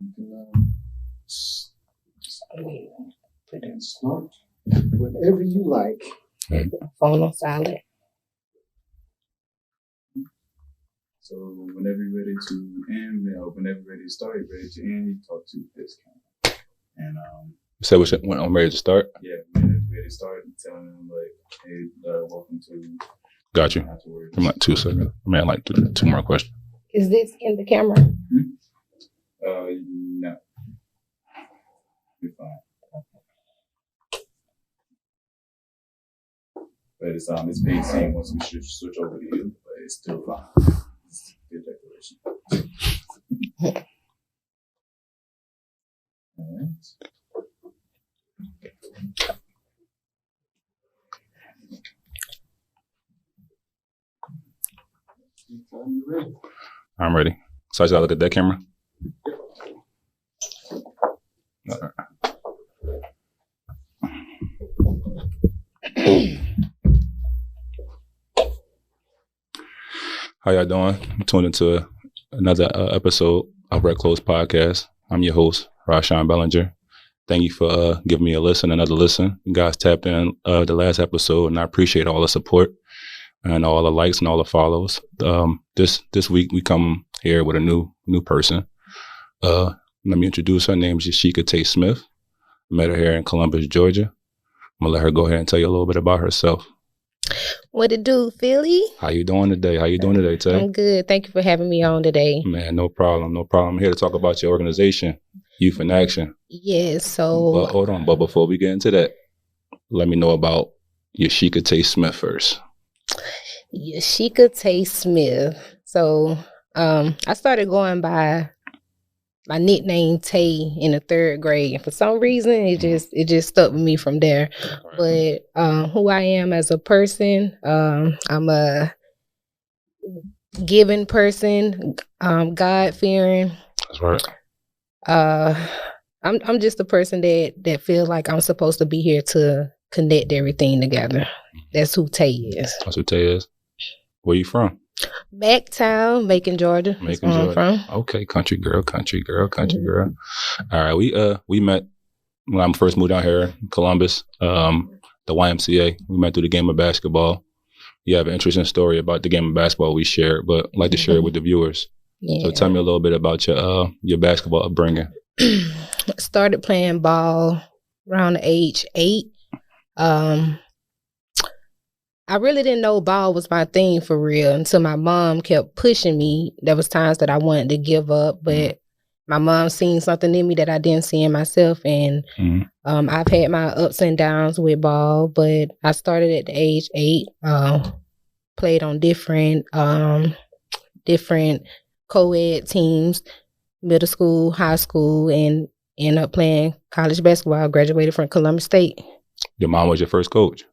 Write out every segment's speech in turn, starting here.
You can start whenever you like. Phone on silent. So whenever you're ready to end, whenever you're ready to start, you're ready to end, you talk to this camera. And So when I'm ready to start? Yeah, whenever you're ready to start, telling them like, hey, welcome to. Got you. I'm like 2 seconds. I mean, like two more questions. Is this in the camera? No. You're fine. But it's being seen once we switch over to you, but it's still fine. It's a good declaration. All right. I'm ready. So I just gotta look at that camera. All right. How y'all doing? I'm tuned into another episode of Red Close Podcast. I'm your host, Rashawn Bellinger. Thank you for giving me another listen. You guys tapped in the last episode, and I appreciate all the support and all the likes and all the follows. This week we come here with a new person. Let me introduce her. Her name is Yashika Tate Smith. I met her here in Columbus, Georgia. I'm gonna let her go ahead and tell you a little bit about herself. What it do, Philly? How you doing today? Tay? I'm good. Thank you for having me on today. Man, no problem. I'm here to talk about your organization, Youth in Action. Yes, so... But hold on. But before we get into that, let me know about Yashika Tate Smith first. Yashika Tate Smith. So I started going by my nickname Tay in the 3rd grade, and for some reason it just stuck with me from there. But who I am as a person, I'm a giving person, God fearing. That's right. I'm just a person that feels like I'm supposed to be here to connect everything together. That's who Tay is. That's who Tay is. Where you from? Backtown, Macon, Georgia. Macon, Georgia. From. Okay, country girl. All right, we met when I first moved out here in Columbus, the YMCA. We met through the game of basketball. You have an interesting story about the game of basketball we shared, but I'd like to share it with the viewers. Yeah. So tell me a little bit about your basketball upbringing. Started playing ball around the age 8. I really didn't know ball was my thing for real until my mom kept pushing me. There was times that I wanted to give up, but my mom seen something in me that I didn't see in myself. And I've had my ups and downs with ball, but I started at the age 8, played on different co-ed teams, middle school, high school, and ended up playing college basketball. I graduated from Columbus State. Your mom was your first coach?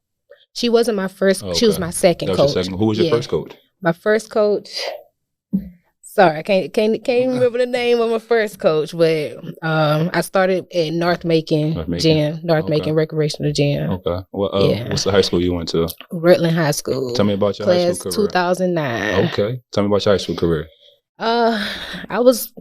She wasn't my first. Okay. She was my second coach. Who was your first coach? My first coach. Sorry, I can't remember the name of my first coach, but I started at North Macon Gym, Macon Recreational Gym. Okay. Well, what's the high school you went to? Rutland High School. Tell me about your high school career. 2009. Okay. Tell me about your high school career. I was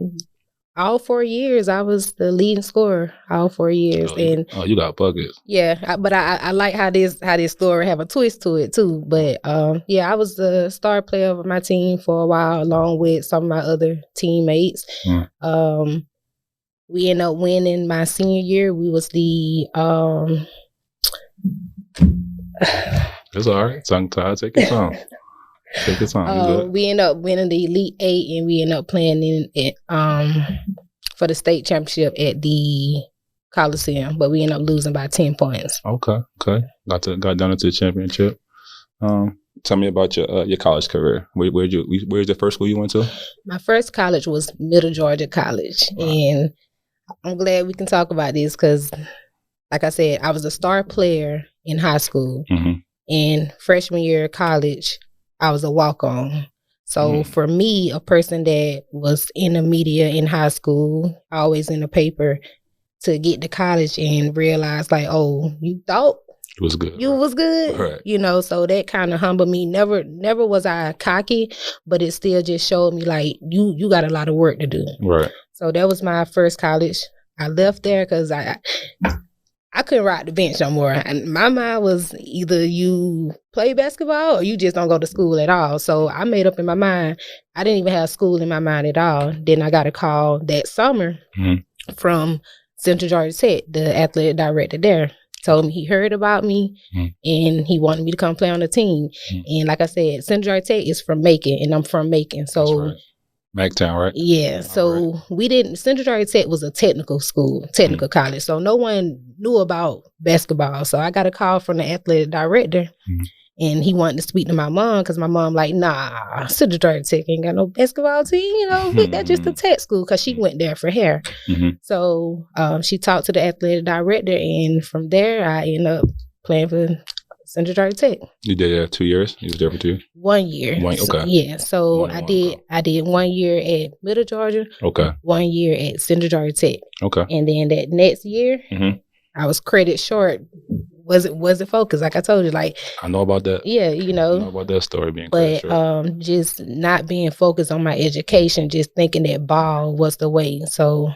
all 4 years. I was the leading scorer all 4 years, you got buckets. Yeah, but I like how this story have a twist to it too. But I was the star player of my team for a while, along with some of my other teammates. We ended up winning my senior year. We was the It's all right. Tongue tied. Take your time. Take your time. We ended up winning the Elite 8, and we ended up playing for the state championship at the Coliseum, but we ended up losing by 10 points. Okay. Got down into the championship. Tell me about your college career. Where's the first school you went to? My first college was Middle Georgia College, and I'm glad we can talk about this because, like I said, I was a star player in high school. And freshman year of college, I was a walk-on. So for me, a person that was in the media in high school, always in the paper, to get to college and realize like, oh, you thought it was good. You was good. Right. So that kind of humbled me. Never was I cocky, but it still just showed me like you got a lot of work to do. Right. So that was my first college. I left there because I couldn't ride the bench no more. And my mind was either you play basketball or you just don't go to school at all. So I made up in my mind, I didn't even have school in my mind at all. Then I got a call that summer from Central Georgia Tech, the athletic director there. Told me he heard about me and he wanted me to come play on the team. And like I said, Central Georgia Tech is from Macon and I'm from Macon. So Mactown, right? Yeah. So we didn't, Central Georgia Tech was a technical school, technical college. So no one knew about basketball. So I got a call from the athletic director and he wanted to speak to my mom because my mom like, nah, Central Georgia Tech ain't got no basketball team. You know, that's just a tech school because she went there for hair. So she talked to the athletic director and from there I ended up playing for Central Georgia Tech. You did that 2 years? You was there for 2 years? 1 year. Okay. So I did 1 year at Middle Georgia. Okay. 1 year at Central Georgia Tech. Okay. And then that next year, I was credit short. Wasn't focused, like I told you. Like I know about that. Yeah, you know. I know about that story being credit short. But just not being focused on my education, just thinking that ball was the way. So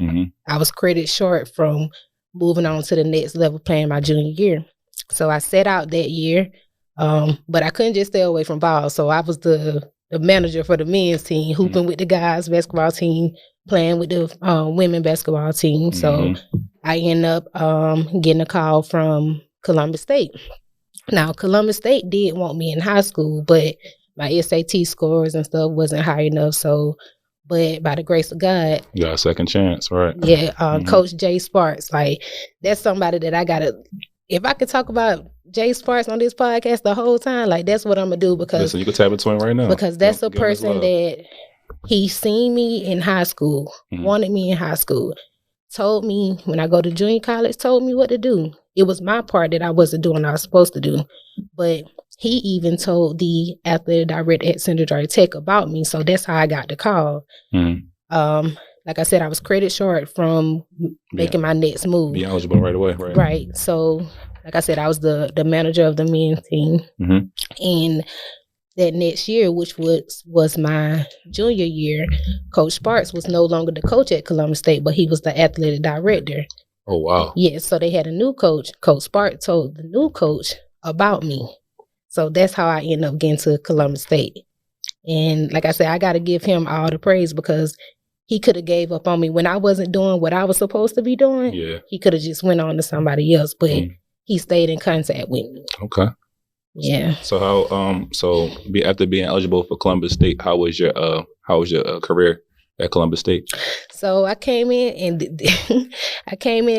I was credit short from moving on to the next level playing my junior year. So I set out that year, but I couldn't just stay away from ball. So I was the manager for the men's team, hooping with the guys' basketball team, playing with the women basketball team. So I ended up getting a call from Columbus State. Now, Columbus State did want me in high school, but my SAT scores and stuff wasn't high enough. So, but by the grace of God, you got a second chance, right? Yeah, Coach Jay Sparks, like that's somebody that I gotta. If I could talk about Jay Sparks on this podcast the whole time, like that's what I'm gonna do because listen, you can tap into him right now. Because that's a person that he seen me in high school, wanted me in high school, told me when I go to junior college, told me what to do. It was my part that I wasn't doing what I was supposed to do. But he even told the athletic director at Central Georgia Tech about me. So that's how I got the call. Like I said, I was credit short from making my next move. Be eligible right away, right? Right. So, like I said, I was the manager of the men's team. And that next year, which was my junior year, Coach Sparks was no longer the coach at Columbus State, but he was the athletic director. Oh, wow. Yeah, so they had a new coach. Coach Sparks told the new coach about me. So that's how I ended up getting to Columbus State. And like I said, I got to give him all the praise because he could have gave up on me when I wasn't doing what I was supposed to be doing. Yeah. He could have just went on to somebody else, but he stayed in contact with me. Okay. Yeah. So how after being eligible for Columbus State, how was your career at Columbus State? So I came in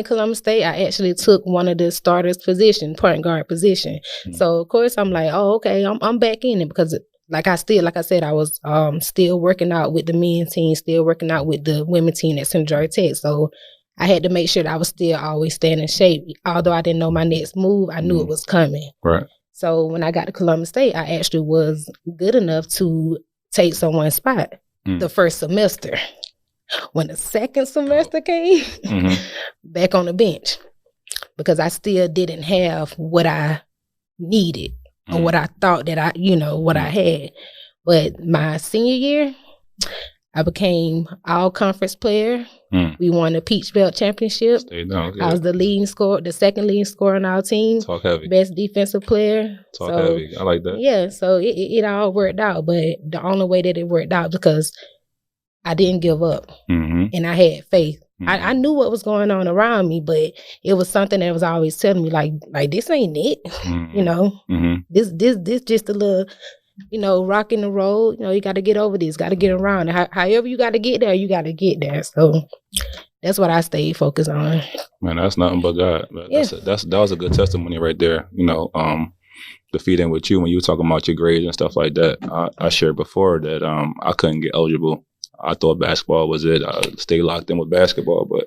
Columbus State. I actually took one of the starters position, point guard position. So of course I'm like, oh, okay, I'm back in it because like I said, I was still working out with the men's team, still working out with the women's team at Central Georgia Tech. So I had to make sure that I was still always staying in shape. Although I didn't know my next move, I knew it was coming. Right. So when I got to Columbus State, I actually was good enough to take someone's spot the first semester. When the second semester came, back on the bench because I still didn't have what I needed. Or what I thought that what I had. But my senior year, I became all-conference player. We won the Peach Belt Championship. I was the second leading scorer on our team. Talk heavy. Best defensive player. Talk heavy. I like that. Yeah, so it all worked out. But the only way that it worked out because I didn't give up. And I had faith. I knew what was going on around me, but it was something that was always telling me like this ain't it, this just a little, rock in the road. You got to get over this, got to get around it. However you got to get there, you got to get there. So that's what I stayed focused on. Man, that's nothing but God. Yeah. That was a good testimony right there. The feeding with you when you were talking about your grades and stuff like that. I shared before that I couldn't get eligible. I thought basketball was it. I stayed locked in with basketball, but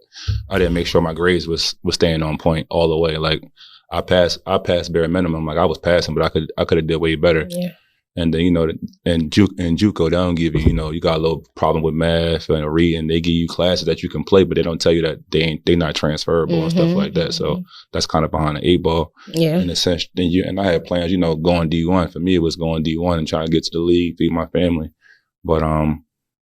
I didn't make sure my grades was staying on point all the way. Like I passed bare minimum. Like I was passing, but I could have did way better. Yeah. And then in JUCO, they don't give you you got a little problem with math and reading. They give you classes that you can play, but they don't tell you that they not transferable and stuff like that. So that's kind of behind the 8 ball. Yeah. In a sense, and I had plans. Going D1. For me, it was going D1 and trying to get to the league, feed my family. But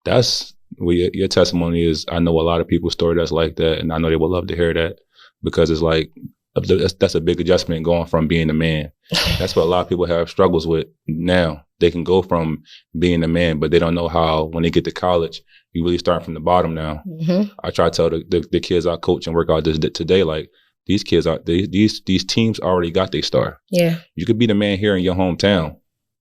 that's your testimony is, I know a lot of people's story that's like that, and I know they would love to hear that, because it's like, that's a big adjustment going from being a man. That's what a lot of people have struggles with now. They can go from being a man, but they don't know how, when they get to college, you really start from the bottom now. Mm-hmm. I try to tell the kids I coach and work out this today, like, these kids are, these teams already got their start. Yeah. You could be the man here in your hometown,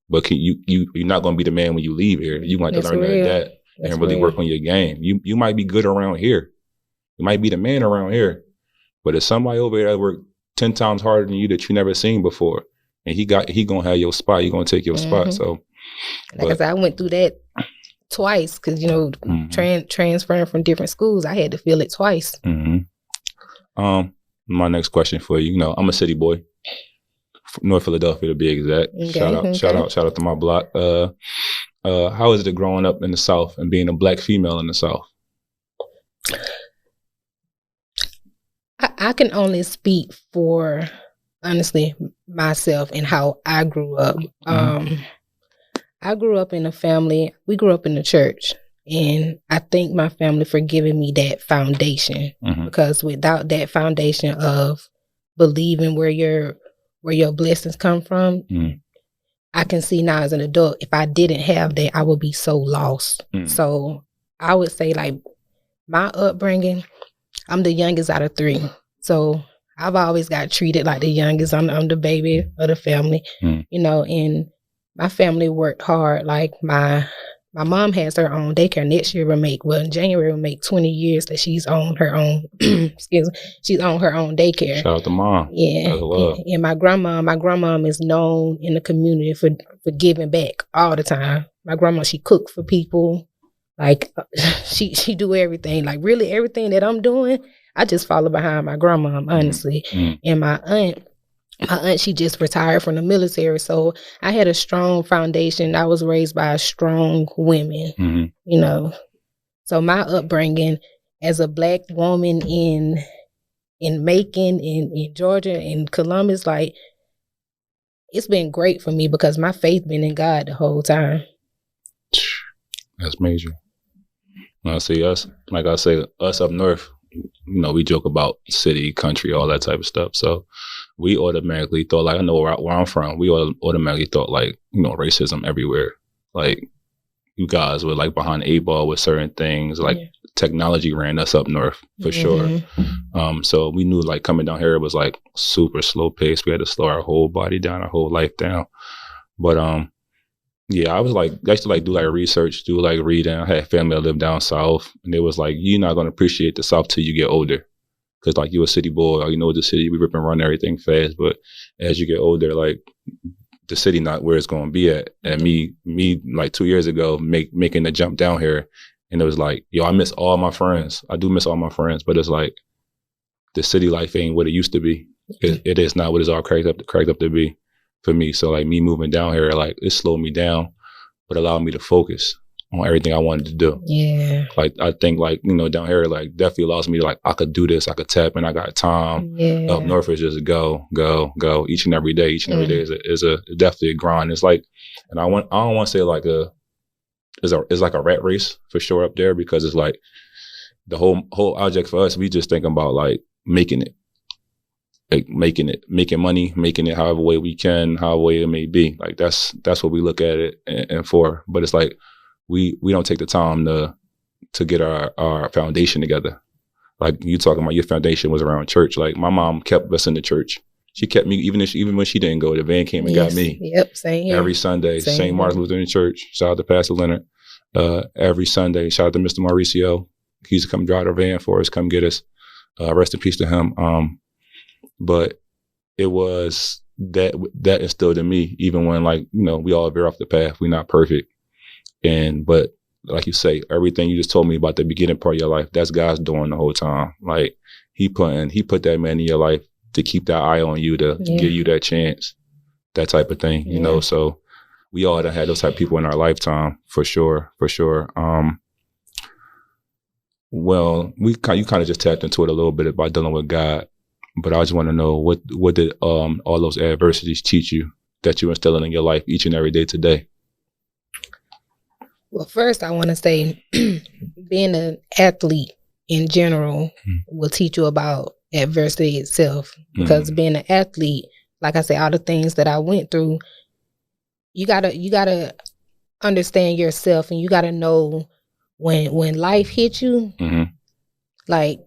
but you're not going to be the man when you leave here. You want to learn that and really work on your game. You might be good around here. You might be the man around here, but if somebody over here that worked 10 times harder than you that you never seen before, and he gonna have your spot, you gonna take your spot. So, like I said, I went through that twice, because transferring from different schools, I had to feel it twice. My next question for you, I'm a city boy, North Philadelphia to be exact. Okay, shout out to my block. How is it growing up in the South and being a Black female in the South? I can only speak for, honestly, myself and how I grew up. I grew up in a family, we grew up in the church, and I thank my family for giving me that foundation, because without that foundation of believing where your blessings come from, I can see now as an adult, if I didn't have that, I would be so lost. So I would say, like, my upbringing, I'm the youngest out of 3. So I've always got treated like the youngest. I'm the baby of the family, and my family worked hard. Like, my mom has her own daycare. Next year in January will make 20 years that she's on her own, she's on her own daycare. Shout out to mom. Yeah. And my grandma is known in the community for giving back all the time. My grandma, she cooked for people. Like, she do everything. Like, really everything that I'm doing, I just follow behind my grandma, honestly. And my aunt, she just retired from the military. So I had a strong foundation. I was raised by strong women, So my upbringing as a Black woman in Macon, in Georgia, in Columbus, like, it's been great for me, because my faith been in God the whole time. That's major. When I see us, like I say, us up north, we joke about city, country, all that type of stuff. So we automatically thought, like, I know where I'm from, we automatically thought, like, racism everywhere. Like, you guys were, like, behind the 8 ball with certain things. Like, technology ran us up north, for sure. So we knew, like, coming down here, it was, like, super slow pace. We had to slow our whole body down, our whole life down. But, yeah, I used to, like, do, like, research, do, like, reading. I had family that lived down south, and it was like, you're not going to appreciate the South till you get older. Because, like, you're a city boy, or the city, we rip and run everything fast. But as you get older, like, the city not where it's going to be at. And me, like, 2 years ago, making the jump down here, and it was like, I miss all my friends. I do miss all my friends, but it's like, the city life ain't what it used to be. It is not what it's all cracked up to be for me. So, like, me moving down here, like, it slowed me down, but allowed me to focus on everything I wanted to do. Yeah. Like, I think, like, down here, like, definitely allows me to, like, I could do this, I could tap in, I got time. Yeah. Up north is just go each and every day. Each and every day is definitely a grind. It's like, and I don't want to say like it's like a rat race for sure up there, because it's like the whole object for us, we just thinking about, like, making it. Like, making money, making it however way we can, however way it may be. Like, that's what we look at it and for. But it's like, we don't take the time to get our foundation together. Like, you talking about your foundation was around church. Like, my mom kept us in the church. She kept me, even when she didn't go, the van came and got me. Yep, same here. Every Sunday, St. Martin's Lutheran Church. Shout out to Pastor Leonard. Every Sunday, shout out to Mr. Mauricio. He used to come drive our van for us, come get us. Rest in peace to him. But it was that instilled in me, even when, like, we all veer off the path. We're not perfect. But like you say, everything you just told me about the beginning part of your life, that's God's doing the whole time. Like, he put that man in your life to keep that eye on you, to give you that chance, that type of thing, So we all had those type of people in our lifetime, for sure. Well, you kind of just tapped into it a little bit about dealing with God. But I just want to know, what did all those adversities teach you that you're instilling in your life each and every day today? Well, first I want to say being an athlete in general will teach you about adversity itself. Because being an athlete, like I said, all the things that I went through, you gotta understand yourself, and you gotta know when life hits you, like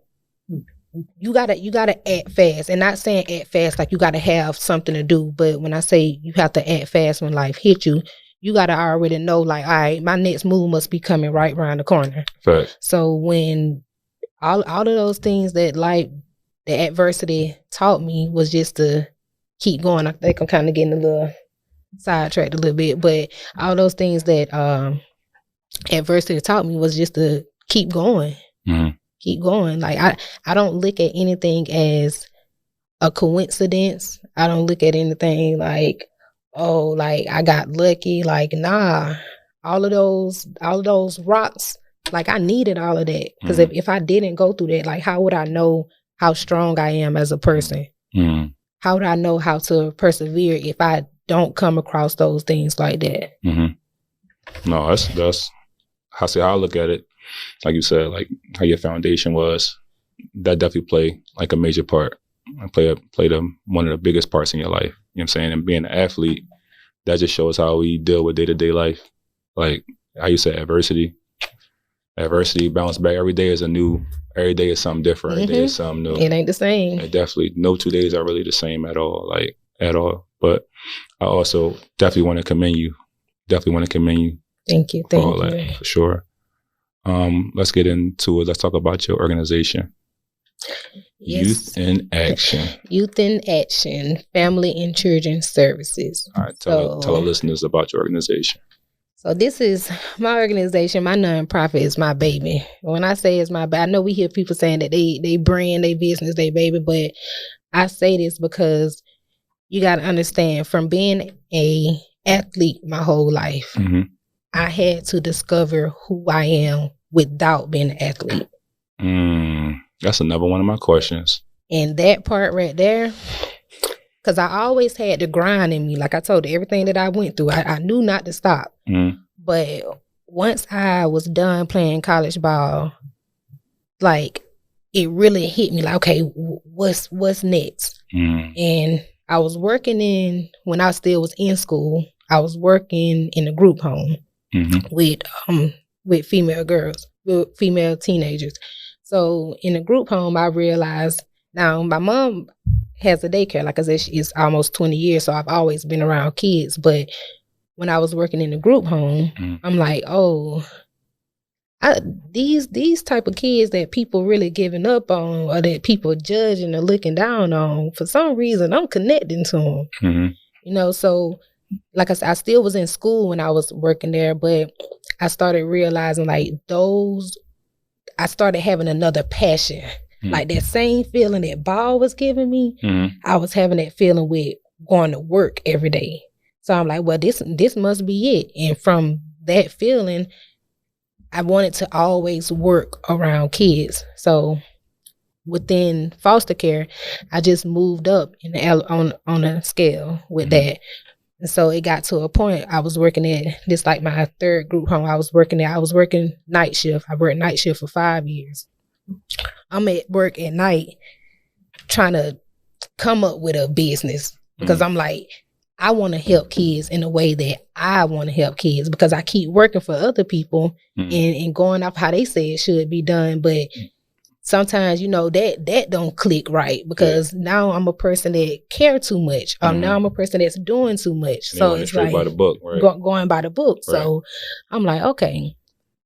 you gotta act fast. And not saying act fast like you gotta have something to do, but when I say you have to act fast when life hits you, you gotta already know, like, all right, my next move must be coming right around the corner. Fact. So when all of those things that like the adversity taught me was just to keep going. I think I'm kind of getting a little sidetracked a little bit, but all those things that adversity taught me was just to keep going. Keep going. Like I don't look at anything as a coincidence. I don't look at anything like, oh, like I got lucky. Like, nah. All of those rocks, like I needed all of that. Because if I didn't go through that, like how would I know how strong I am as a person? How would I know how to persevere if I don't come across those things like that? No, that's how I look at it. Like you said, like how your foundation was, that definitely played like a major part. Played one of the biggest parts in your life. You know what I'm saying? And being an athlete, that just shows how we deal with day-to-day life. Like how you said, adversity, bounce back. Every day is something different. Every day is something new. It ain't the same. And definitely no 2 days are really the same at all. Like at all. But I also definitely want to commend you. Thank you. That, for sure. Let's get into it. Let's talk about your organization. Yes. Youth in Action. Youth in Action, Family and Children Services. All right, tell our listeners about your organization. So this is my organization. My nonprofit is my baby. When I say it's my baby, I know we hear people saying that they brand, they business, they baby, but I say this because you got to understand, from being a athlete my whole life, I had to discover who I am without being an athlete. That's another one of my questions. And that part right there, because I always had the grind in me. Like I told you, everything that I went through, I knew not to stop. But once I was done playing college ball, like it really hit me like, okay, what's next? And I was working when I still was in school, I was working in a group home with female girls, with female teenagers. So in a group home, I realized, now my mom has a daycare. Like I said, it's almost 20 years, so I've always been around kids. But when I was working in the group home, I'm like, oh, these type of kids that people really giving up on, or that people judging or looking down on, for some reason, I'm connecting to them. You know, so like I said, I still was in school when I was working there, but I started realizing like I started having another passion. Like that same feeling that ball was giving me, I was having that feeling with going to work every day. So I'm like, well, this must be it. And from that feeling, I wanted to always work around kids. So within foster care, I just moved up on a scale with that. And so it got to a point I was working at this, like my third group home I was working night shift. I worked night shift for 5 years. I'm at work at night trying to come up with a business because I'm like, I want to help kids in a way that I want to help kids, because I keep working for other people and going off how they say it should be done. But sometimes, you know, that don't click right, because now I'm a person that care too much. Now I'm a person that's doing too much. So it's like by the book, right? Going by the book. Right. So I'm like, okay,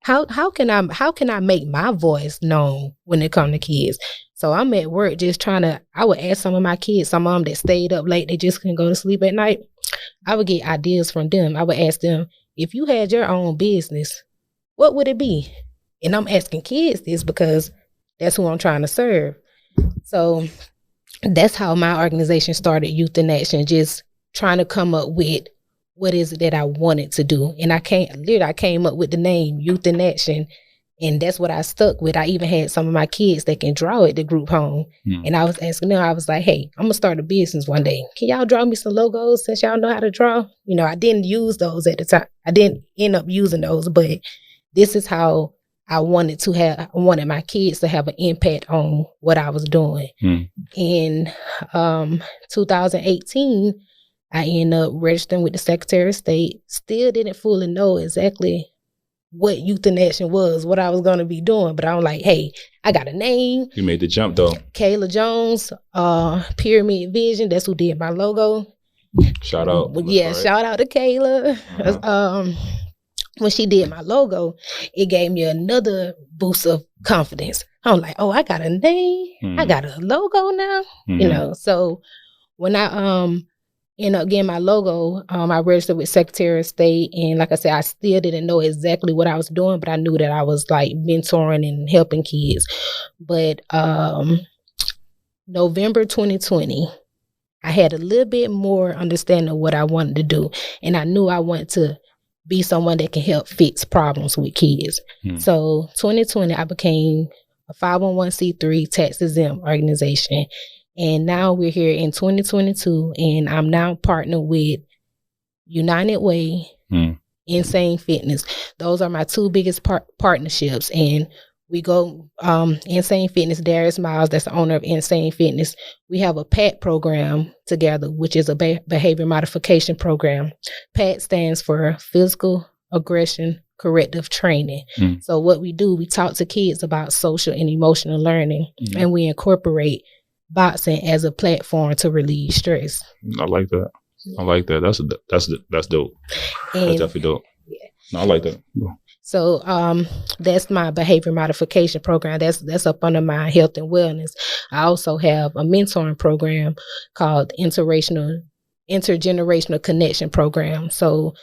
how can I make my voice known when it comes to kids? So I'm at work just I would ask some of my kids, some of them that stayed up late, they just couldn't go to sleep at night. I would get ideas from them. I would ask them, if you had your own business, what would it be? And I'm asking kids this because that's who I'm trying to serve. So that's how my organization started, Youth in Action, just trying to come up with what is it that I wanted to do. And I came up with the name Youth in Action. And that's what I stuck with. I even had some of my kids that can draw at the group home. And I was asking them, I was like, hey, I'm going to start a business one day. Can y'all draw me some logos since y'all know how to draw? You know, I didn't use those at the time. I didn't end up using those, but this is how I wanted my kids to have an impact on what I was doing. In 2018, I ended up registering with the Secretary of State. Still didn't fully know exactly what Youth in Action was, what I was going to be doing. But I'm like, hey, I got a name. You made the jump, though. Kayla Jones, Pyramid Vision. That's who did my logo. Shout out. Yeah, shout out to Kayla. When she did my logo, it gave me another boost of confidence. I'm like, oh, I got a name. I got a logo now. You know, so when I ended up getting my logo, I registered with Secretary of State. And like I said, I still didn't know exactly what I was doing, but I knew that I was like mentoring and helping kids. But November 2020, I had a little bit more understanding of what I wanted to do. And I knew I wanted to be someone that can help fix problems with kids. So 2020, I became a 501c3 tax exempt organization. And now we're here in 2022, and I'm now partnered with United Way, Insane Fitness. Those are my two biggest partnerships. And we go, Insane Fitness, Darius Miles, that's the owner of Insane Fitness. We have a PAT program together, which is a behavior modification program. PAT stands for Physical Aggression Corrective Training. So what we do, we talk to kids about social and emotional learning, and we incorporate boxing as a platform to relieve stress. I like that. I like that. That's dope. That's definitely dope. Yeah. No, I like that. So that's my behavior modification program. That's up under my health and wellness. I also have a mentoring program called intergenerational connection program. So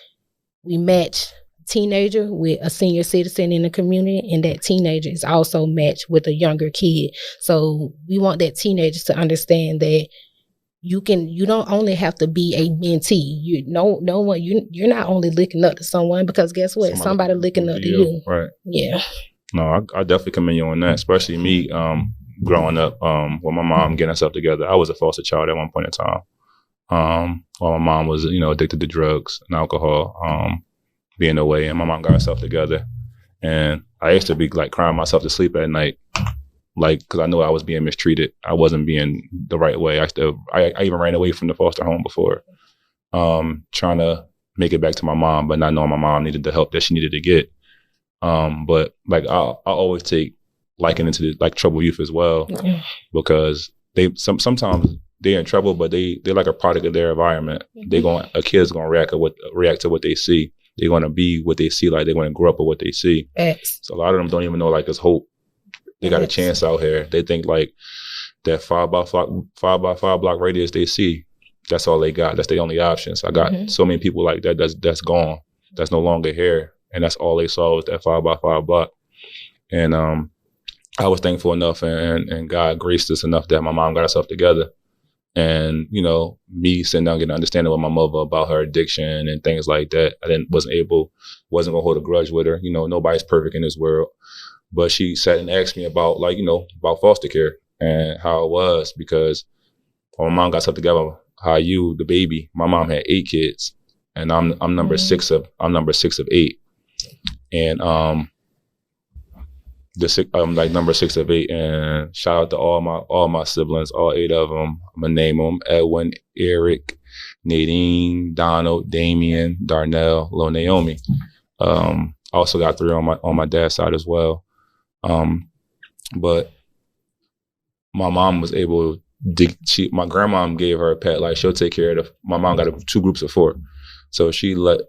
we match teenager with a senior citizen in the community, and that teenager is also matched with a younger kid. So we want that teenager to understand that you don't only have to be a mentee. You're not only looking up to someone, because guess what? Somebody looking up to you. Right. Yeah. No, I definitely commend you on that, especially me growing up with my mom getting herself together. I was a foster child at one point in time. While my mom was, addicted to drugs and alcohol, being away, and my mom got herself together. And I used to be like crying myself to sleep at night, like, because I knew I was being mistreated. I wasn't being the right way. I even ran away from the foster home before, trying to make it back to my mom, but not knowing my mom needed the help that she needed to get. But like I always take liking into the, like, troubled youth as well, because sometimes they're in trouble, but they're like a product of their environment. A kid's gonna react to what they see. They're gonna be what they see. Like, they're gonna grow up with what they see. So a lot of them don't even know, like, there's hope. They got a chance out here. They think like that 5 by 5 block radius they see, that's all they got. That's their only options. I got so many people like that that's gone. That's no longer here, and that's all they saw was that 5 by 5 block. And I was thankful enough, and God graced us enough that my mom got herself together. And, me sitting down getting an understanding with my mother about her addiction and things like that. I wasn't gonna hold a grudge with her. Nobody's perfect in this world. But she sat and asked me about, like, about foster care and how it was, because when my mom got herself together, the baby, my mom had 8 kids, and I'm number 6 of 8. And I'm like number 6 of 8, and shout out to all my siblings, all 8 of them. I'm gonna name them: Edwin, Eric, Nadine, Donald, Damian, Darnell, Lil Naomi. I also got 3 on my dad's side as well. But my mom was able. My grandmom gave her a pet. Like, she'll take care of my mom got 2 groups of 4, so she let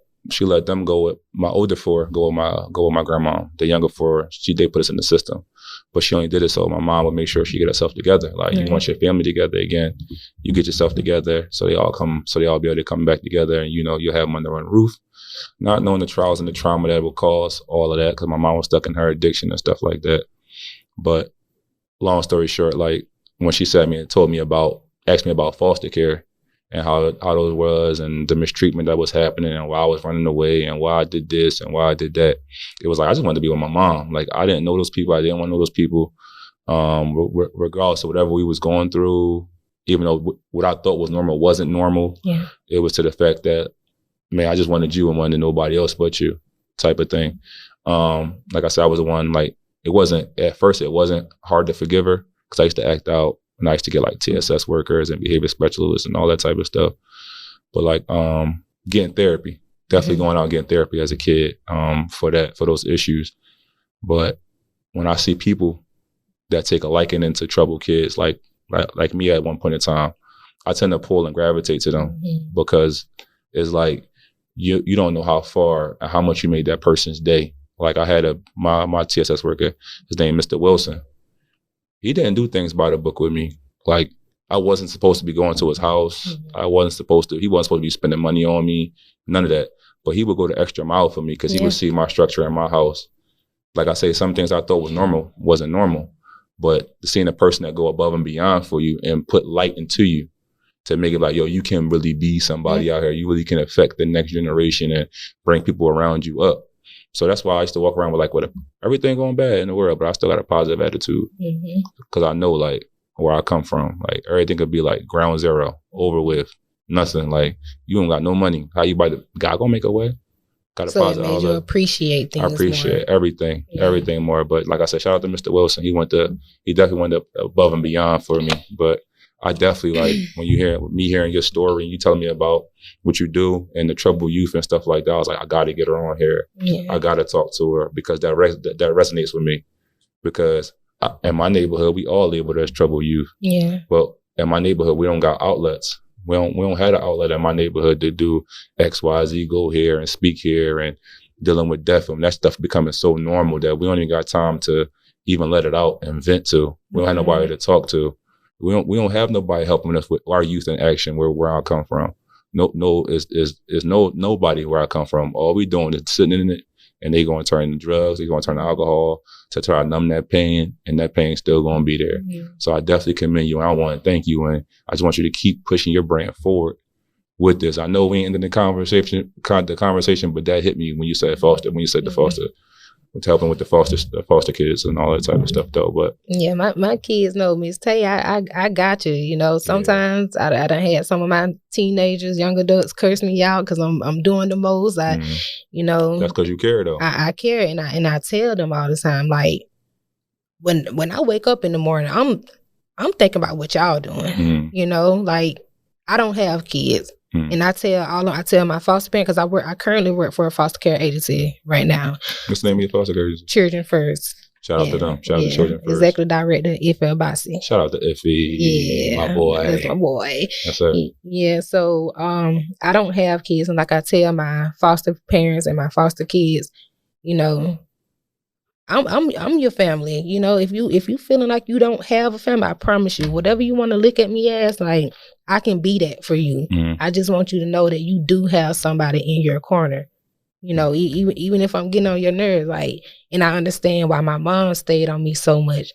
them go with my older 4, go with my grandma. The younger 4, they put us in the system, but she only did it so my mom would make sure she get herself together. Like, you want your family together again, you get yourself together, so they all be able to come back together, and you'll have them under one roof, not knowing the trials and the trauma that will cause all of that, because my mom was stuck in her addiction and stuff like that. But long story short, like, when she asked me about foster care and how those was, and the mistreatment that was happening, and why I was running away, and why I did this and why I did that, it was like I just wanted to be with my mom. Like, I didn't know those people. I didn't want to know those people. Regardless of whatever we was going through, even though what I thought was normal wasn't normal, it was to the fact that, man, I just wanted you and wanted nobody else but you, type of thing. Like I said, I was the one, like, at first it wasn't hard to forgive her because I used to act out and I used to get like TSS workers and behavior specialists and all that type of stuff. But like getting therapy, definitely going out and getting therapy as a kid for those issues. But when I see people that take a liking into troubled kids, like me at one point in time, I tend to pull and gravitate to them because it's like you don't know how far and how much you made that person's day. Like I had my TSS worker, his name Mr. Wilson. He didn't do things by the book with me. Like I wasn't supposed to be going to his house. He wasn't supposed to be spending money on me, none of that. But he would go the extra mile for me because he would see my structure in my house. Like I say, some things I thought was normal wasn't normal. But seeing a person that go above and beyond for you and put light into you to make it like, yo, you can really be somebody out here. You really can affect the next generation and bring people around you up. So that's why I used to walk around with everything going bad in the world, but I still got a positive attitude because I know like where I come from. Like everything could be like ground zero, over with, nothing. Like you don't got no money. How you buy God gonna make a way? Got a so positive. It made you appreciate things. I appreciate more. everything more. But like I said, shout out to Mr. Wilson. He definitely went above and beyond for me. But I definitely like when you hear me hearing your story and you telling me about what you do and the troubled youth and stuff like that. I was like, I got to get her on here. I got to talk to her because that resonates with me. Because in my neighborhood, we all labeled as troubled youth. Yeah. But in my neighborhood, we don't got outlets. We don't have an outlet in my neighborhood to do X, Y, Z, go here and speak here and dealing with death. And that stuff becoming so normal that we don't even got time to even let it out and vent to. We don't have nobody to talk to. We don't have nobody helping us with our youth in action where I come from. Nobody where I come from. All we doing is sitting in it, and they going to turn to drugs. They going to turn to alcohol to try to numb that pain, and that pain's still going to be there. So I definitely commend you, and I want to thank you, and I just want you to keep pushing your brand forward with this. I know we ain't ended the conversation, but that hit me when you said foster. When you said the foster. With helping with the foster kids and all that type of stuff though. But yeah, my kids know Miss Tay, I got you. You know, sometimes I done had some of my teenagers, young adults curse me out because I'm doing the most. You know, that's because you care though. I care, and I tell them all the time, like when I wake up in the morning, I'm thinking about what y'all doing. You know, like I don't have kids. And I tell my foster parent, because I currently work for a foster care agency right now. What's the name of your foster care agency? Children First. Shout out to them. Shout out to Children First. Executive Director Ife Abasi. Shout out to Ife. Yeah, my boy. That's my boy. That's it. Yeah, so I don't have kids, and like I tell my foster parents and my foster kids, you know, I'm your family. You know, if you feeling like you don't have a family, I promise you, whatever you want to look at me as, like I can be that for you. I just want you to know that you do have somebody in your corner. You know, even if I'm getting on your nerves, like, and I understand why my mom stayed on me so much.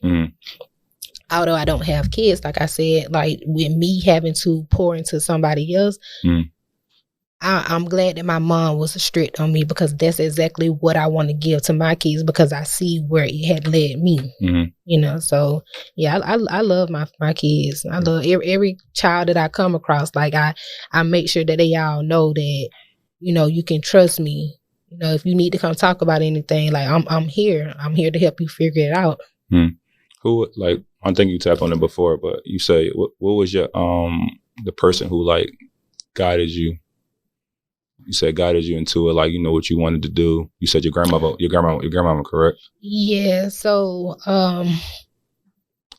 Although I don't have kids, like I said, like with me having to pour into somebody else, I'm glad that my mom was strict on me because that's exactly what I want to give to my kids because I see where it had led me. You know, so yeah, I love my kids. I love every child that I come across. Like I make sure that they all know that, you know, you can trust me. You know, if you need to come talk about anything, like I'm here. I'm here to help you figure it out. Who, like, I think you tapped on it before, but you say what was your the person who like guided you? You said guided you into it, like, you know what you wanted to do. You said your grandmama, correct? Yeah. So, I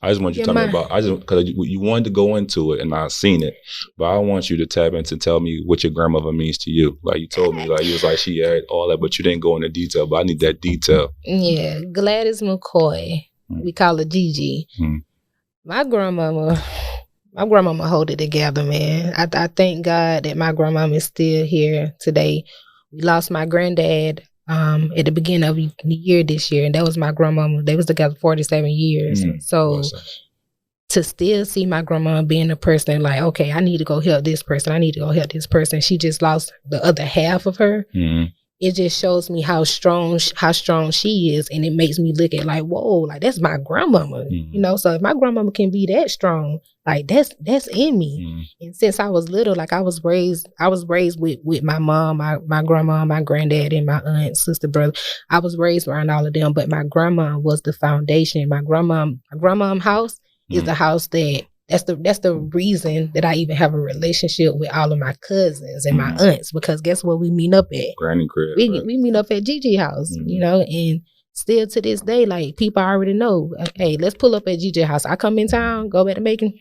just want you to tell me about. Because you wanted to go into it, and I've seen it, but I want you to tap into tell me what your grandmother means to you. Like you told me, like you was like she had all that, but you didn't go into detail. But I need that detail. Yeah, Gladys McCoy. We call her Gigi. My grandmama hold it together, man. I thank God that my grandmama is still here today. We lost my granddad at the beginning of the year this year, and that was my grandmama. They was together 47 years. So to still see my grandma being a person like, okay, I need to go help this person. I need to go help this person. She just lost the other half of her. it just shows me how strong she is, and it makes me look at like, whoa, like that's my grandmama, you know. So if my grandmama can be that strong, like that's in me. And since I was little, like I was raised with my mom, my grandma, my granddad, and my aunt, sister, brother. I was raised around all of them, but my grandma was the foundation. My grandma's house is the house that's the reason that I even have a relationship with all of my cousins and my aunts, because guess what we meet up at? Granny crib. We meet up at Gigi house, you know, and still to this day, like people already know, hey, let's pull up at Gigi house. I come in town, go back to Macon,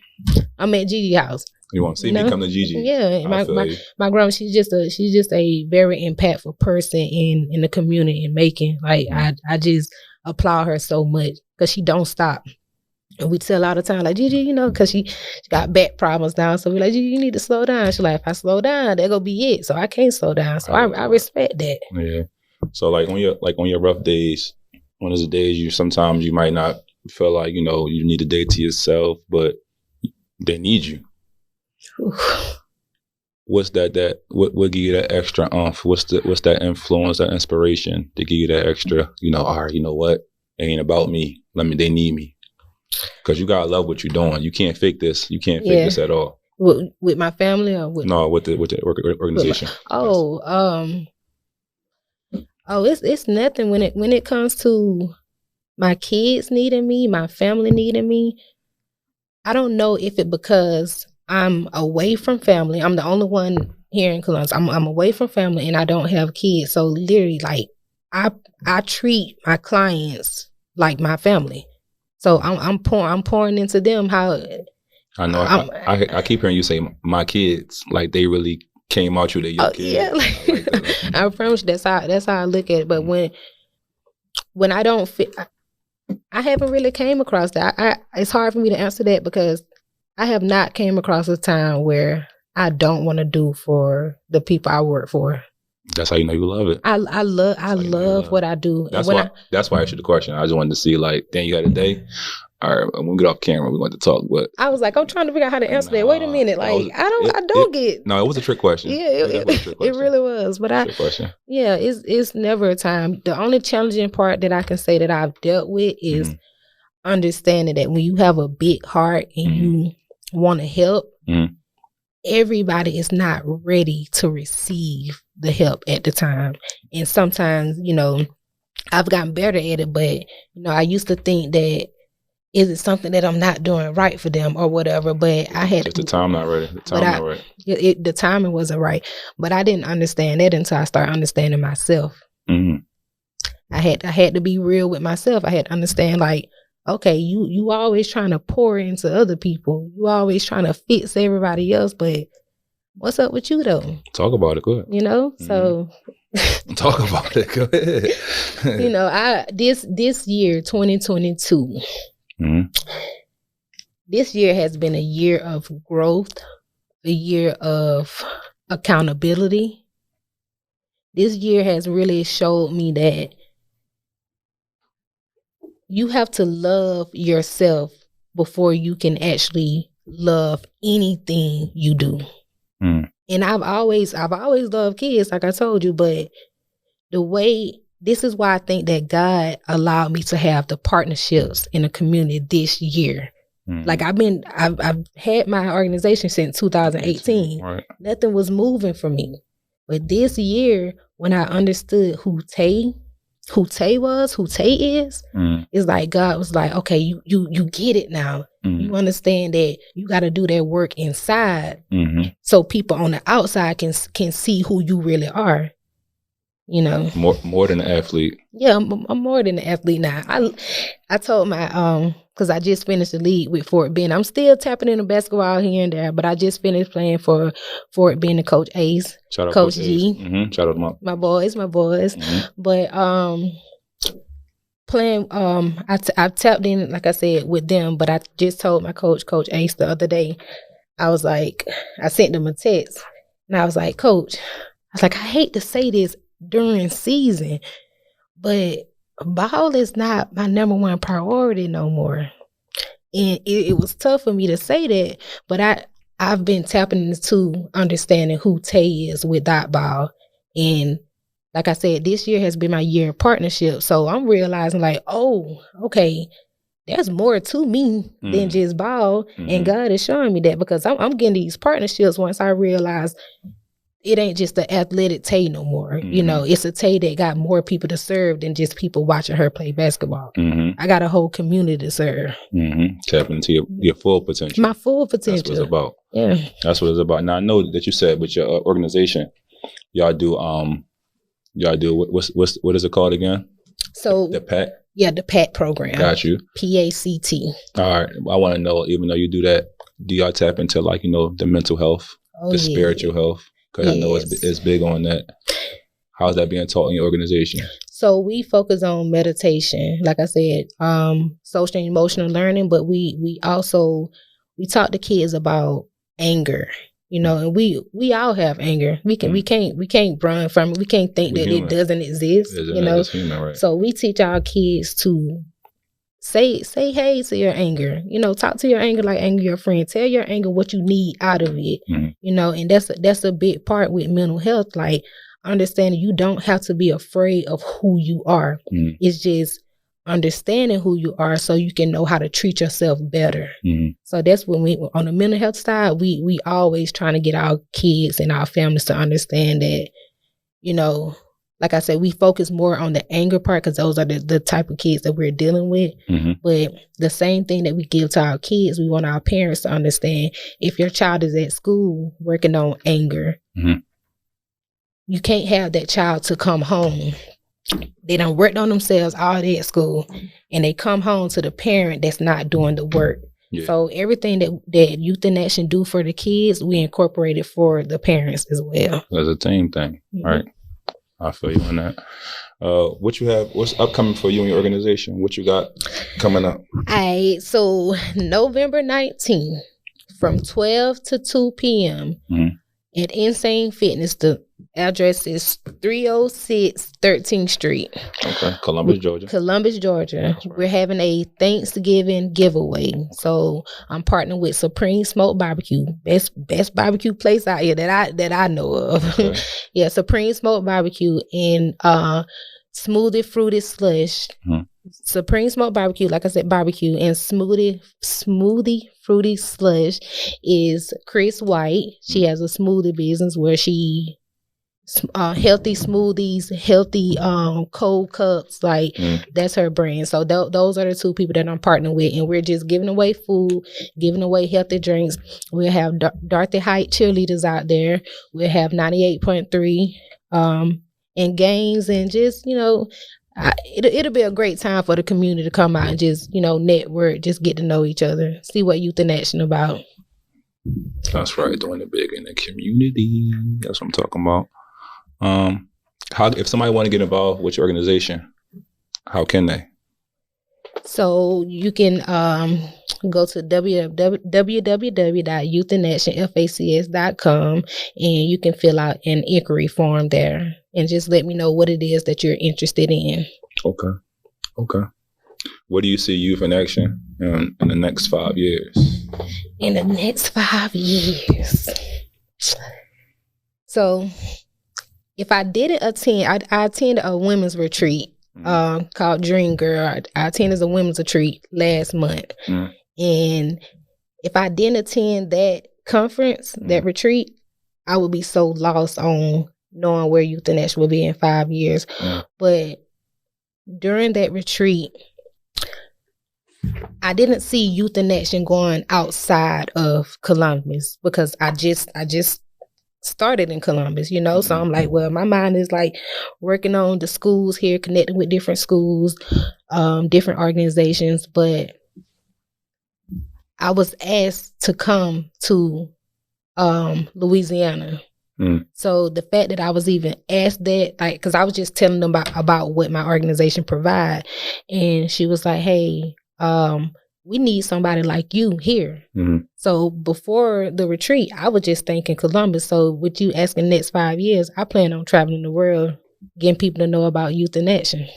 I'm at Gigi house. You want to see me come to Gigi? Yeah, and my grandma, she's just a very impactful person in the community in Macon. Like I just applaud her so much because she don't stop. And we tell all the time, like, Gigi, you know, because she got back problems now. So we're like, Gigi, you need to slow down. She's like, if I slow down, that gonna be it. So I can't slow down. So I respect that. Yeah. So like on your rough days, when there's days sometimes you might not feel like, you know, you need a day to yourself, but they need you. What's what give you that extra oomph? What's that influence, that inspiration to give you that extra, you know, all right, you know what? It ain't about me. They need me. Because you gotta love what you're doing. You can't fake this. You can't fake this at all. With my family or with the organization. It's nothing when it comes to my kids needing me, my family needing me. I don't know if it because I'm away from family. I'm the only one here in Columbus. I'm away from family and I don't have kids. So literally, like I treat my clients like my family. So I'm pouring into them how. I know. I keep hearing you say my kids, like they really came out you. They're your kids. Yeah, like, I promise that's how I look at it. But when I don't fit, I haven't really came across that. It's hard for me to answer that because I have not came across a time where I don't want to do for the people I work for. That's how you know you love it. I love what I do. That's why I asked you the question. I just wanted to see, like, then you had a day. All right, when we get off camera, we want to talk. But I was like, I'm trying to figure out how to answer that. Wait a minute, like I don't get. No, it was a trick question. Yeah, it really was. But it's never a time. The only challenging part that I can say that I've dealt with is understanding that when you have a big heart and you want to help, everybody is not ready to receive the help at the time. And sometimes, you know, I've gotten better at it, but, you know, I used to think that, is it something that I'm not doing right for them or whatever? But I had the time not ready. The timing wasn't right. But I didn't understand that until I started understanding myself. I had to be real with myself. I had to understand, like, okay, you always trying to pour into other people. You always trying to fix everybody else, but what's up with you though? Talk about it, go ahead. You know, so talk about it, go ahead. You know, this year, 2022, this year has been a year of growth, a year of accountability. This year has really showed me that you have to love yourself before you can actually love anything you do. And I've always loved kids, like I told you, but this is why I think that God allowed me to have the partnerships in the community this year. Like I've had my organization since 2018. Right. Nothing was moving for me. But this year, when I understood who Tay is, it's like God was like, okay, you get it now. You understand that you got to do that work inside, so people on the outside can see who you really are. You know, more than an athlete. Yeah, I'm more than an athlete now. I told my because I just finished the league with Fort Bend. I'm still tapping into basketball here and there, but I just finished playing for Fort Bend and Coach Ace, Coach G. Shout out to my boys. But playing, I tapped in, like I said, with them. But I just told my Coach Ace, the other day. I was like, I sent them a text, and I was like, Coach, I hate to say this during season, but ball is not my number one priority no more. And it was tough for me to say that, but I've been tapping into understanding who Tay is without ball. And like I said, this year has been my year of partnership. So I'm realizing like, oh, okay, there's more to me than just ball. And God is showing me that because I'm getting these partnerships once I realize it ain't just the athletic Tay no more. You know, it's a Tay that got more people to serve than just people watching her play basketball. I got a whole community to serve. Tap into your full potential. My full potential. That's what it's about. Yeah. That's what it's about. Now I know that you said with your organization, y'all do what is it called again? So the PAC? Yeah, the PAC program. Got you. PACT. All right. I want to know, even though you do that, do y'all tap into like, you know, the mental health, the spiritual health? Because I know it's big on that. How's that being taught in your organization? So we focus on meditation, like I said, social and emotional learning, but we also talk to kids about anger, you know, and we all have anger. We can't run from it. We can't think that it doesn't exist, you know. Human, right? So we teach our kids to say hey to your anger, you know, talk to your anger like anger your friend. Tell your anger what you need out of it, you know, and that's a big part with mental health. Like understanding you don't have to be afraid of who you are. It's just understanding who you are so you can know how to treat yourself better. So that's when we, on the mental health side, we always trying to get our kids and our families to understand that, you know, like I said, we focus more on the anger part because those are the type of kids that we're dealing with. But the same thing that we give to our kids, we want our parents to understand if your child is at school working on anger, you can't have that child to come home. They done worked on themselves all day at school and they come home to the parent that's not doing the work. So everything that Youth in Action do for the kids, we incorporate it for the parents as well. That's a team thing, right? I feel you on that. What's upcoming for you and your organization? What you got coming up? All right, so November 19th from 12 to 2 p.m. At Insane Fitness. The address is 306 13th Street. Okay, Columbus, Georgia. Right. We're having a Thanksgiving giveaway. So I'm partnering with Supreme Smoke Barbecue, best barbecue place out here that I know of. Okay. Yeah, Supreme Smoke Barbecue and Smoothie Fruity Slush. Supreme Smoke Barbecue, like I said, barbecue, and Smoothie Fruity Slush is Chris White. She has a smoothie business where she healthy smoothies, healthy cold cups, like that's her brand. So those are the two people that I'm partnering with, and we're just giving away food, giving away healthy drinks. We'll have Dorothy Height cheerleaders out there. We'll have 98.3 and games, and just, you know, it'll be a great time for the community to come out and just, you know, network, just get to know each other, see what Youth in Action about. That's right, doing it big in the community. That's what I'm talking about. How, if somebody want to get involved with your organization, how can they? So you can go to www.youthinactionfacs.com and you can fill out an inquiry form there and just let me know what it is that you're interested in. Okay. Where do you see Youth in Action in the next 5 years? In the next 5 years. So if I didn't attend, I attended a women's retreat called Dream Girl. I attended a women's retreat last month. And if I didn't attend that conference, that retreat, I would be so lost on knowing where Youth in Action will be in 5 years. But during that retreat, I didn't see Youth in Action going outside of Columbus because I just started in Columbus, you know. So I'm like, well, my mind is like working on the schools here, connecting with different schools, different organizations. But I was asked to come to Louisiana. So the fact that I was even asked that, like, because I was just telling them about what my organization provide, and she was like, hey, we need somebody like you here. So before the retreat, I was just thinking Columbus. So with you asking next 5 years, I plan on traveling the world, getting people to know about Youth in Action.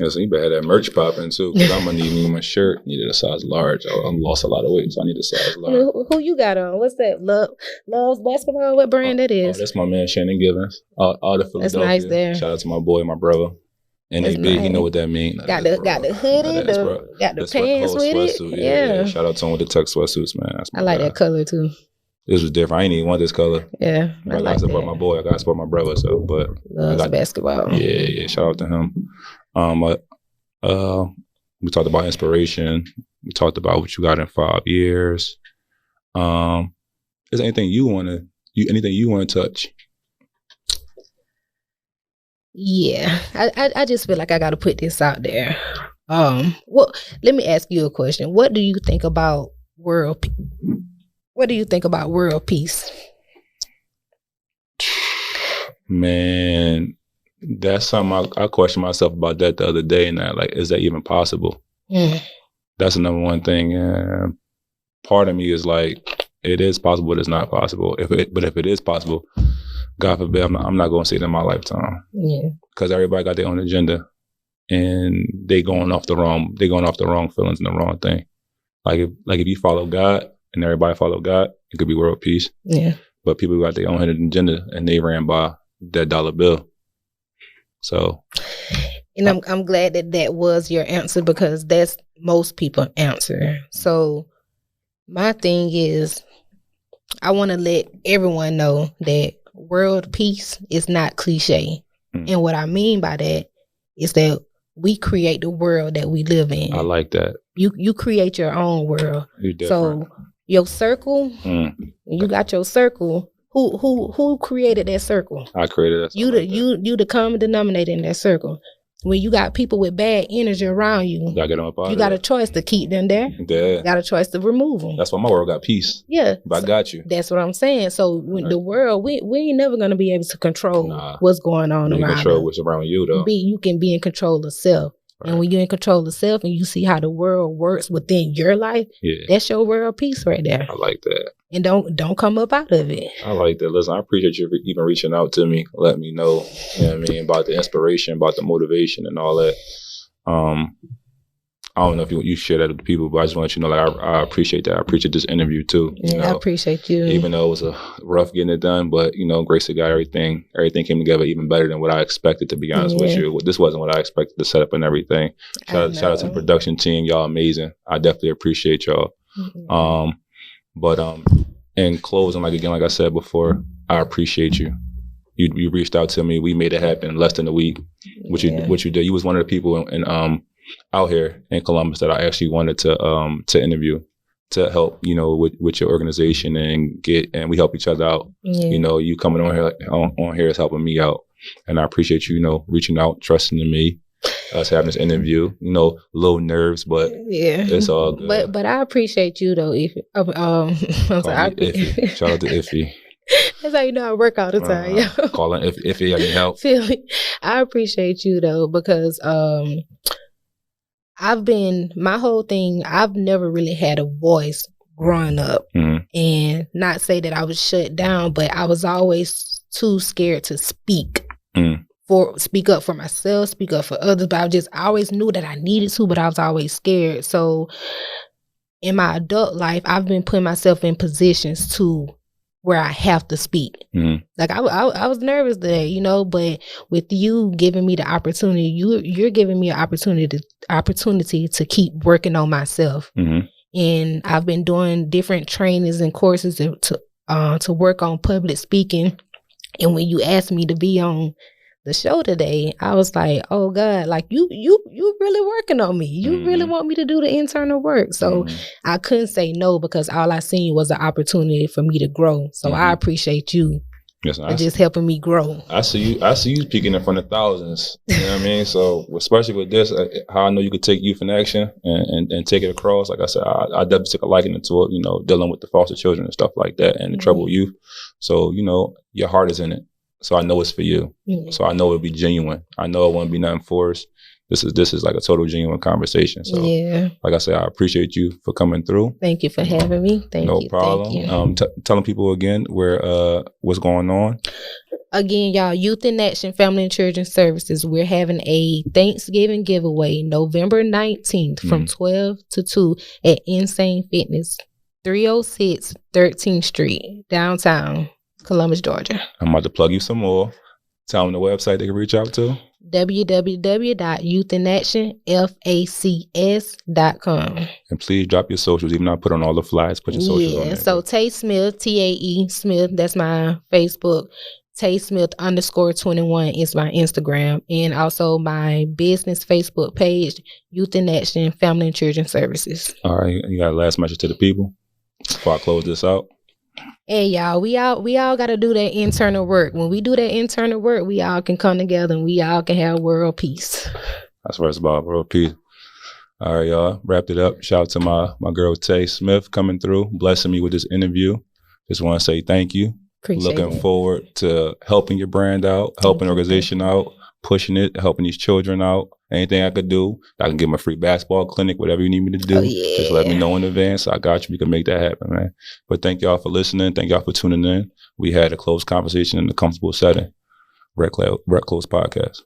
Yeah, so you better have that merch popping too, because I'm gonna need me my shirt. Needed a size large. I lost a lot of weight, so I need a size large. Who you got on? What's that? Love's Basketball? What brand that is? Oh, that's my man Shannon Givens. Out of Philadelphia. That's nice there. Shout out to my boy, my brother. NAB, nice. You know what that means. Got the hoodie, got the pants with it. Yeah. Shout out to him with the tux sweatsuits, man. I like that color too. This was different. I ain't even want this color. Yeah, I gotta support my boy. I gotta support my brother. So, but Loves basketball. Yeah. Shout out to him. We talked about inspiration. We talked about what you got in 5 years. Is there anything you want to touch? Yeah, I just feel like I got to put this out there. Well, let me ask you a question. What do you think about world peace? Man, that's something I questioned myself about that the other day, and is that even possible? That's the number one thing. Part of me is like, it is possible, but it's not possible. But if it is possible, God forbid, I'm not going to see it in my lifetime. Yeah, because everybody got their own agenda, and they going off the wrong feelings and the wrong thing. Like if you follow God and everybody follow God, it could be world peace. Yeah, but people got their own hidden agenda, and they ran by that dollar bill. So, and I'm glad that was your answer, because that's most people's answer. So my thing is, I want to let everyone know that world peace is not cliche. And what I mean by that is that we create the world that we live in. I like that. You create your own world. You're different. So your circle, you got your circle. Who created that circle? I created that. You the common denominator in that circle. When you got people with bad energy around you, you got a choice to keep them there. Yeah. You got a choice to remove them. That's why my world got peace. Yeah. But I got you. That's what I'm saying. So the world, we ain't never going to be able to control what's going on around us. Control what's around you, though. You can be in control of self. Right. And when you're in control of self and you see how the world works within your life, that's your world peace right there. I like that. And don't come up out of it. I like that. Listen, I appreciate you even reaching out to me, letting me know, you know what I mean, about the inspiration, about the motivation and all that. I don't know if you share that with the people, but I just want you to know, I appreciate that. I appreciate this interview too. I appreciate you. Even though it was rough getting it done, but grace of God, everything came together even better than what I expected, to be honest with you. This wasn't what I expected to set up and everything. Shout out to the production team. Y'all amazing. I definitely appreciate y'all. But in closing, like I said before, I appreciate you. You reached out to me. We made it happen in less than a week. What you did. You was one of the people in out here in Columbus that I actually wanted to interview, to help, with your organization and we help each other out. Yeah. You coming on here is helping me out, and I appreciate you, reaching out, trusting in me, us having this interview. Little nerves, but it's all good. But I appreciate you though. I'm sorry. Iffy. Shout out to Iffy. That's how you know I work all the time. Calling Iffy, I need help. I appreciate you though, because my whole thing, I've never really had a voice growing up. And not say that I was shut down, but I was always too scared to speak. Speak up for myself, speak up for others, but I always knew that I needed to, but I was always scared. So in my adult life, I've been putting myself in positions to where I have to speak. Like I was nervous today, but with you giving me the opportunity, you're giving me an opportunity to keep working on myself. And I've been doing different trainings and courses to work on public speaking. And when you asked me to be on the show today, I was like, oh God, like you really working on me. You really want me to do the internal work. So I couldn't say no, because all I seen was an opportunity for me to grow. So I appreciate you for just helping me grow. I see you speaking in front of thousands. You know what I mean? So especially with this, how I know you could take youth in action and take it across. Like I said, I definitely took a liking to it, dealing with the foster children and stuff like that and the troubled youth. So, your heart is in it. So I know it's for you. So I know it'll be genuine. I know it won't be nothing forced. This is like a total genuine conversation. So like I said, I appreciate you for coming through. Thank you for having me. Thank you. No problem. Telling people again what's going on. Again, y'all, Youth in Action Family and Children Services. We're having a Thanksgiving giveaway November 19th from 12 to 2 at Insane Fitness, 306 13th Street, downtown Columbus, Georgia. I'm about to plug you some more. Tell them the website they can reach out to. www.youthinactionfacs.com. And please drop your socials. Even though I put on all the flyers, put your socials on there. So Tay Smith, TAE Smith, that's my Facebook. Tay Smith _21 is my Instagram. And also my business Facebook page, Youth in Action Family and Children Services. All right. You got a last message to the people before I close this out? Hey, y'all, we all got to do that internal work. When we do that internal work, we all can come together and we all can have world peace. That's what it's about, world peace. All right, y'all. Wrapped it up. Shout out to my girl, Tay Smith, coming through, blessing me with this interview. Just want to say thank you. Looking forward to helping your brand out, helping the organization out, pushing it, helping these children out. Anything I could do, I can give them a free basketball clinic, whatever you need me to do. Just let me know in advance. I got you. We can make that happen, man. But thank y'all for listening. Thank y'all for tuning in. We had a close conversation in a comfortable setting. Rec Close Podcast.